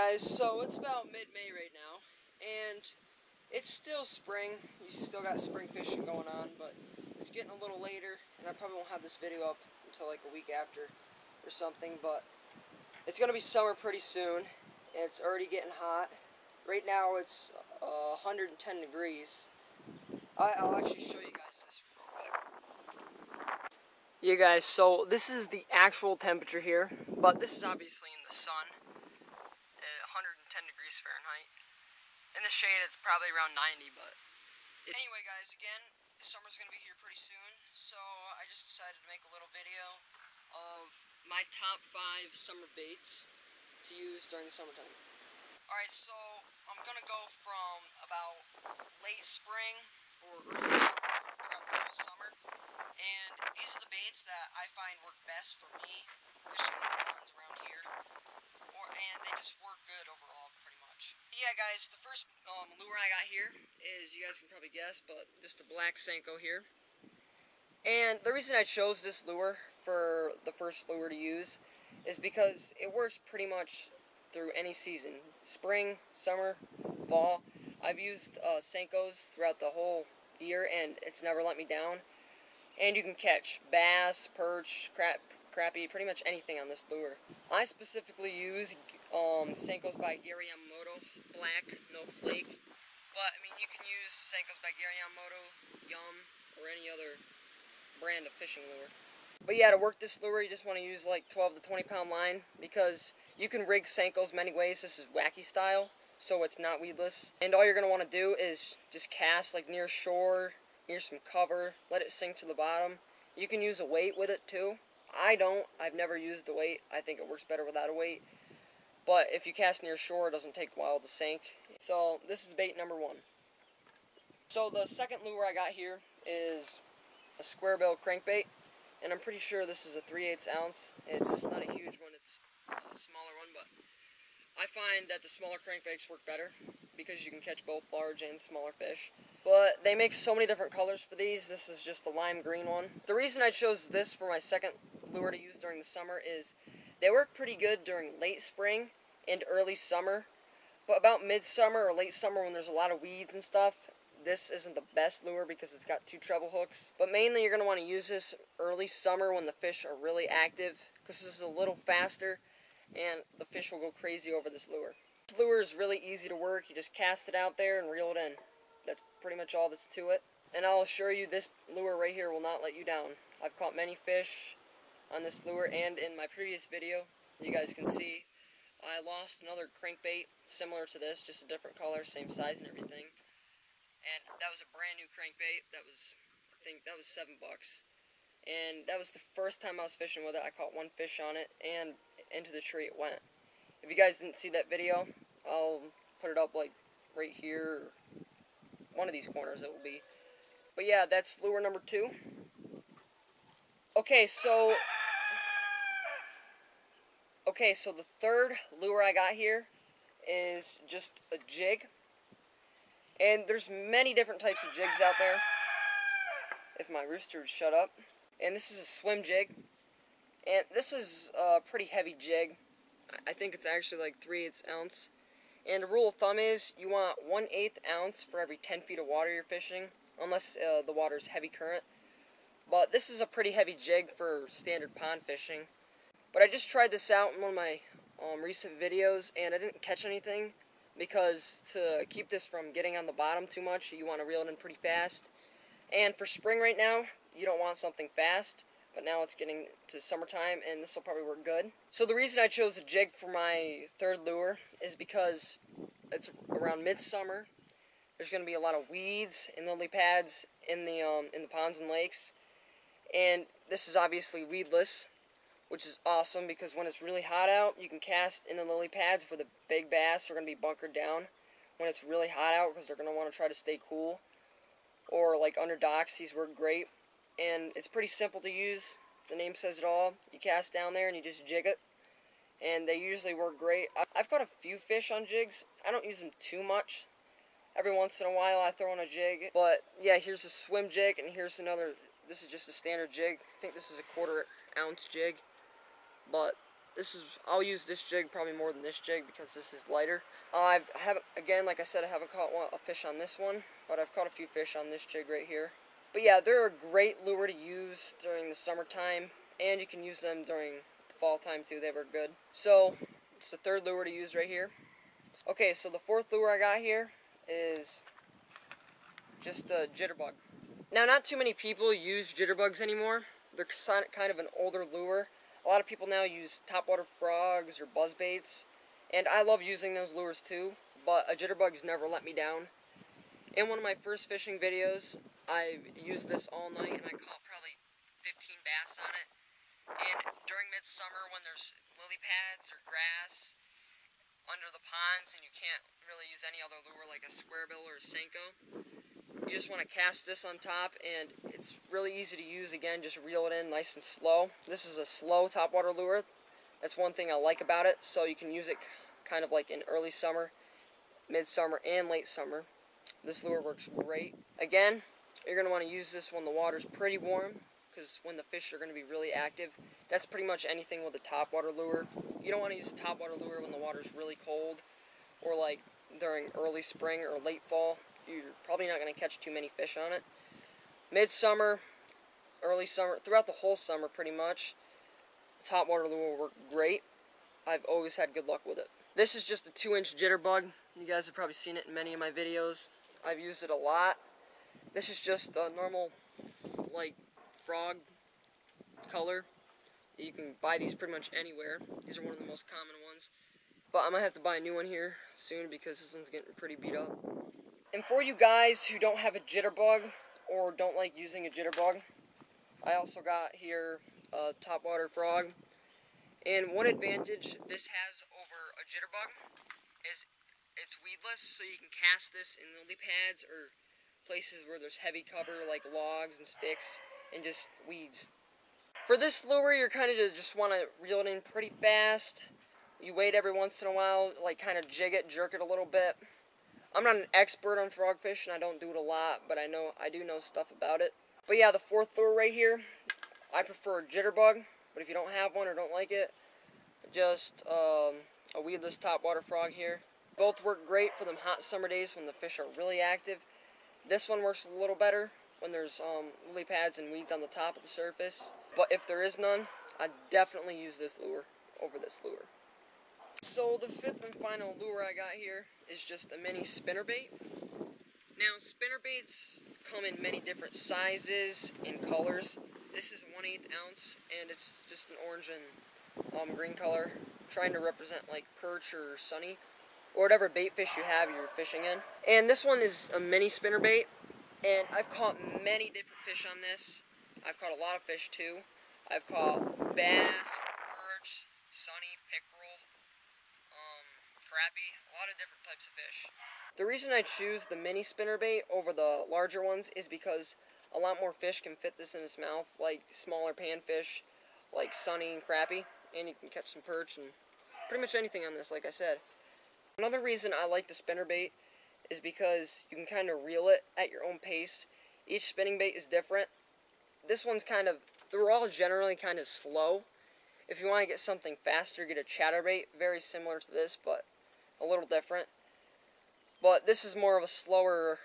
guys, so it's about mid-May right now, and it's still spring. You still got spring fishing going on, but it's getting a little later, and I probably won't have this video up until like a week after or something, but it's going to be summer pretty soon, and it's already getting hot. Right now it's 110 degrees. I'll actually show you guys this real quick. Yeah guys, so this is the actual temperature here, but this is obviously in the sun. 110 degrees Fahrenheit. In the shade, it's probably around 90, but... Anyway, guys, again, summer's going to be here pretty soon, so I just decided to make a little video of my top 5 summer baits to use during the summertime. Alright, so I'm going to go from about late spring or early summer throughout the whole summer, and these are the baits that I find work best for me, fishing in the ponds around here. And they just work good overall, pretty much. Yeah, guys, the first lure I got here is, you guys can probably guess, but just a black Senko here. And the reason I chose this lure for the first lure to use is because it works pretty much through any season. Spring, summer, fall. I've used Senkos throughout the whole year, and it's never let me down. And you can catch bass, perch, crappie, pretty much anything on this lure. I specifically use Senkos by Gary Yamamoto, black, no flake. But, I mean, you can use Senkos by Gary Yamamoto, Yum, or any other brand of fishing lure. But yeah, to work this lure, you just want to use like 12 to 20 pound line, because you can rig Senkos many ways. This is wacky style, so it's not weedless. And all you're going to want to do is just cast like near shore, near some cover, let it sink to the bottom. You can use a weight with it too. I've never used the weight. I think it works better without a weight. But if you cast near shore, it doesn't take a while to sink. So this is bait number 1. So the second lure I got here is a square bill crankbait. And I'm pretty sure this is a 3/8 ounce. It's not a huge one, it's a smaller one, but I find that the smaller crankbaits work better because you can catch both large and smaller fish. But they make so many different colors for these. This is just a lime green one. The reason I chose this for my second lure to use during the summer is they work pretty good during late spring and early summer. But about midsummer or late summer, when there's a lot of weeds and stuff, this isn't the best lure because it's got 2 treble hooks. But mainly you're going to want to use this early summer when the fish are really active, because this is a little faster and the fish will go crazy over this lure. This lure is really easy to work. You just cast it out there and reel it in. That's pretty much all that's to it. And I'll assure you, this lure right here will not let you down. I've caught many fish on this lure, and in my previous video, you guys can see, I lost another crankbait similar to this, just a different color, same size and everything. And that was a brand new crankbait. That was, I think that was $7. And that was the first time I was fishing with it. I caught 1 fish on it, and into the tree it went. If you guys didn't see that video, I'll put it up like right here, one of these corners it will be. But yeah, that's lure number 2. Okay, so the third lure I got here is just a jig. And there's many different types of jigs out there. If my rooster would shut up. And this is a swim jig. And this is a pretty heavy jig. I think it's actually like 3/8 ounce. And the rule of thumb is you want 1/8 ounce for every 10 feet of water you're fishing, unless the water's heavy current. But this is a pretty heavy jig for standard pond fishing. But I just tried this out in one of my recent videos, and I didn't catch anything, because to keep this from getting on the bottom too much, you want to reel it in pretty fast. And for spring right now, you don't want something fast, but now it's getting to summertime, and this will probably work good. So the reason I chose a jig for my third lure is because it's around midsummer. There's going to be a lot of weeds and lily pads in the ponds and lakes, and this is obviously weedless, which is awesome because when it's really hot out, you can cast in the lily pads where the big bass are going to be bunkered down when it's really hot out, because they're going to want to try to stay cool. Or like under docks, these work great. And it's pretty simple to use. The name says it all. You cast down there and you just jig it. And they usually work great. I've caught a few fish on jigs. I don't use them too much. Every once in a while I throw in a jig. But yeah, here's a swim jig, and here's another. This is just a standard jig. I think this is a 1/4 ounce jig. But I'll use this jig probably more than this jig because this is lighter. I haven't, again, like I said, I haven't caught a fish on this one, but I've caught a few fish on this jig right here. But yeah, they're a great lure to use during the summertime, and you can use them during the fall time too. They were good. So it's the third lure to use right here. Okay, so the fourth lure I got here is just a jitterbug. Now, not too many people use jitterbugs anymore. They're kind of an older lure. A lot of people now use topwater frogs or buzzbaits, and I love using those lures too, but a jitterbug's never let me down. In one of my first fishing videos, I used this all night, and I caught probably 15 bass on it. And during midsummer, when there's lily pads or grass under the ponds, and you can't really use any other lure like a square bill or a Senko, you just want to cast this on top, and it's really easy to use. Again, just reel it in nice and slow. This is a slow topwater lure. That's one thing I like about it. So you can use it kind of like in early summer, midsummer, and late summer. This lure works great. Again, you're going to want to use this when the water's pretty warm, because when the fish are going to be really active. That's pretty much anything with a topwater lure. You don't want to use a topwater lure when the water's really cold, or like during early spring or late fall. You're probably not going to catch too many fish on it. Midsummer, early summer, throughout the whole summer pretty much, topwater lure will work great. I've always had good luck with it. This is just a 2-inch jitterbug. You guys have probably seen it in many of my videos. I've used it a lot. This is just a normal, like, frog color. You can buy these pretty much anywhere. These are one of the most common ones. But I might have to buy a new one here soon because this one's getting pretty beat up. And for you guys who don't have a jitterbug or don't like using a jitterbug, I also got here a topwater frog. And one advantage this has over a jitterbug is it's weedless, so you can cast this in lily pads or places where there's heavy cover like logs and sticks and just weeds. For this lure, you're kind of just want to reel it in pretty fast. You wait every once in a while, like kind of jig it, jerk it a little bit. I'm not an expert on frog fishing, I don't do it a lot, but I do know stuff about it. But yeah, the fourth lure right here, I prefer a jitterbug, but if you don't have one or don't like it, just a weedless topwater frog here. Both work great for them hot summer days when the fish are really active. This one works a little better when there's lily pads and weeds on the top of the surface. But if there is none, I definitely use this lure over this lure. So the fifth and final lure I got here is just a mini spinnerbait. Now spinnerbaits come in many different sizes and colors. This is 1/8 ounce and it's just an orange and green color, trying to represent like perch or sunny or whatever bait fish you have you're fishing in. And this one is a mini spinnerbait, and I've caught many different fish on this. I've caught a lot of fish too. I've caught bass, perch, sunny, pickerel, crappie, a lot of different types of fish. The reason I choose the mini spinnerbait over the larger ones is because a lot more fish can fit this in its mouth, like smaller panfish, like sunny and crappie, and you can catch some perch and pretty much anything on this, like I said. Another reason I like the spinnerbait is because you can kind of reel it at your own pace. Each spinning bait is different. This one's they're all generally kind of slow. If you want to get something faster, get a chatterbait, very similar to this, but a little different. But this is more of a slower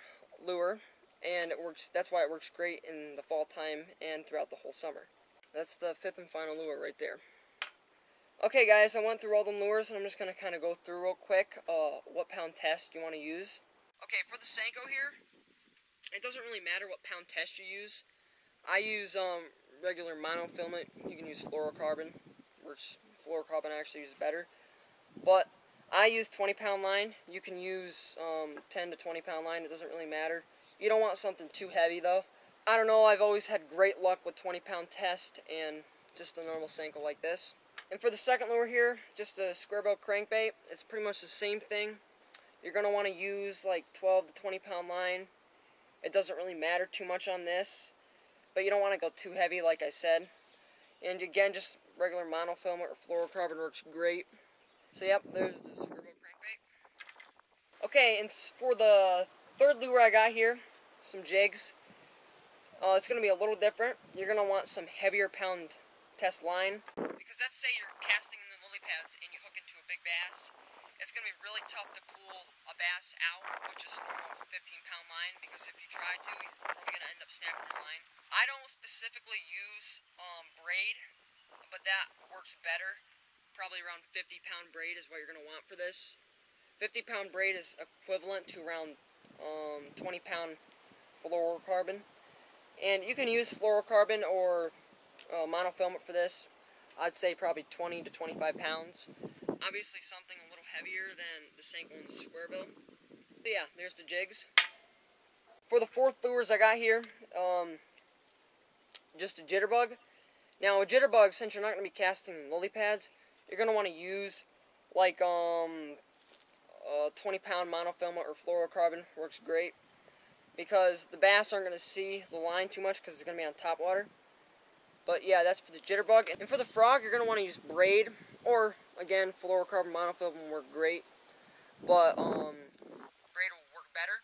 lure, and that's why it works great in the fall time and throughout the whole summer. That's the fifth and final lure right there. Okay guys, I went through all the lures, and I'm just going to kind of go through real quick what pound test you want to use. Okay, for the Senko here, it doesn't really matter what pound test you use. I use regular monofilament. You can use fluorocarbon. Fluorocarbon actually is better. But I use 20-pound line. You can use 10 to 20-pound line. It doesn't really matter. You don't want something too heavy though. I don't know, I've always had great luck with 20-pound test and just a normal Senko like this. And for the second lure here, just a square bill crankbait. It's pretty much the same thing. You're going to want to use like 12 to 20-pound line. It doesn't really matter too much on this, but you don't want to go too heavy like I said. And again, just regular monofilament or fluorocarbon works great. So yep, there's the square bill crankbait. Okay, and for the third lure I got here, some jigs. It's going to be a little different. You're going to want some heavier pound test line, because Because let's say you're casting in the lily pads and you hook into a big bass. It's going to be really tough to pull a bass out with just normal 15-pound line, because if you try to, you're probably going to end up snapping your line. I don't specifically use braid, but that works better. Probably around 50-pound braid is what you're going to want for this. 50-pound braid is equivalent to around 20-pound fluorocarbon. And you can use fluorocarbon or monofilament for this. I'd say probably 20 to 25 pounds. Obviously something a little heavier than the Senko and the square bill. So yeah, there's the jigs. For the fourth lures I got here, just a jitterbug. Now a jitterbug, since you're not going to be casting in lily pads, you're going to want to use like 20-pound monofilament or fluorocarbon. Works great. Because the bass aren't going to see the line too much because it's going to be on top water. But yeah, that's for the jitterbug. And for the frog, you're going to want to use braid, or again, fluorocarbon monofilament will work great. But braid will work better,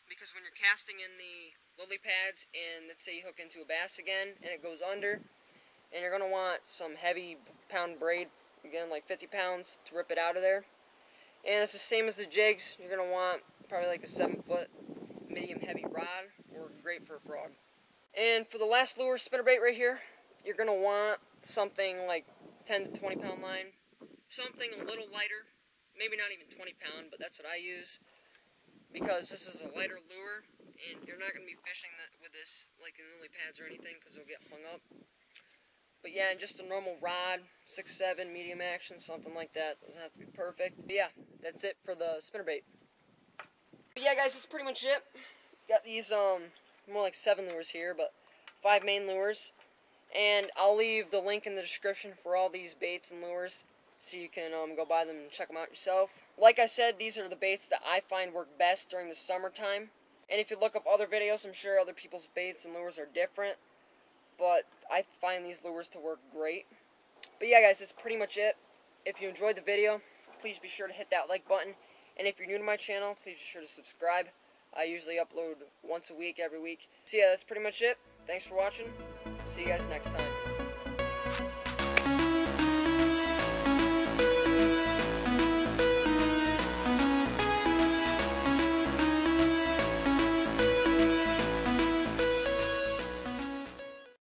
because when you're casting in the lily pads and let's say you hook into a bass again and it goes under, and you're going to want some heavy pound braid, again like 50 pounds, to rip it out of there. And it's the same as the jigs. You're going to want probably like a 7-foot medium heavy rod. Work great for a frog. And for the last lure spinnerbait right here, you're going to want something like 10 to 20 pound line. Something a little lighter. Maybe not even 20 pound, but that's what I use. Because this is a lighter lure, and you're not going to be fishing with this like in lily pads or anything, because it'll get hung up. But yeah, and just a normal rod, 6-7, medium action, something like that. Doesn't have to be perfect. But yeah, that's it for the spinnerbait. But yeah, guys, that's pretty much it. Got these more like 7 lures here, but 5 main lures. And I'll leave the link in the description for all these baits and lures, so you can go buy them and check them out yourself. Like I said, these are the baits that I find work best during the summertime. And if you look up other videos, I'm sure other people's baits and lures are different. But I find these lures to work great. But yeah, guys, that's pretty much it. If you enjoyed the video, please be sure to hit that like button. And if you're new to my channel, please be sure to subscribe. I usually upload once a week, every week. So yeah, that's pretty much it. Thanks for watching. See you guys next time.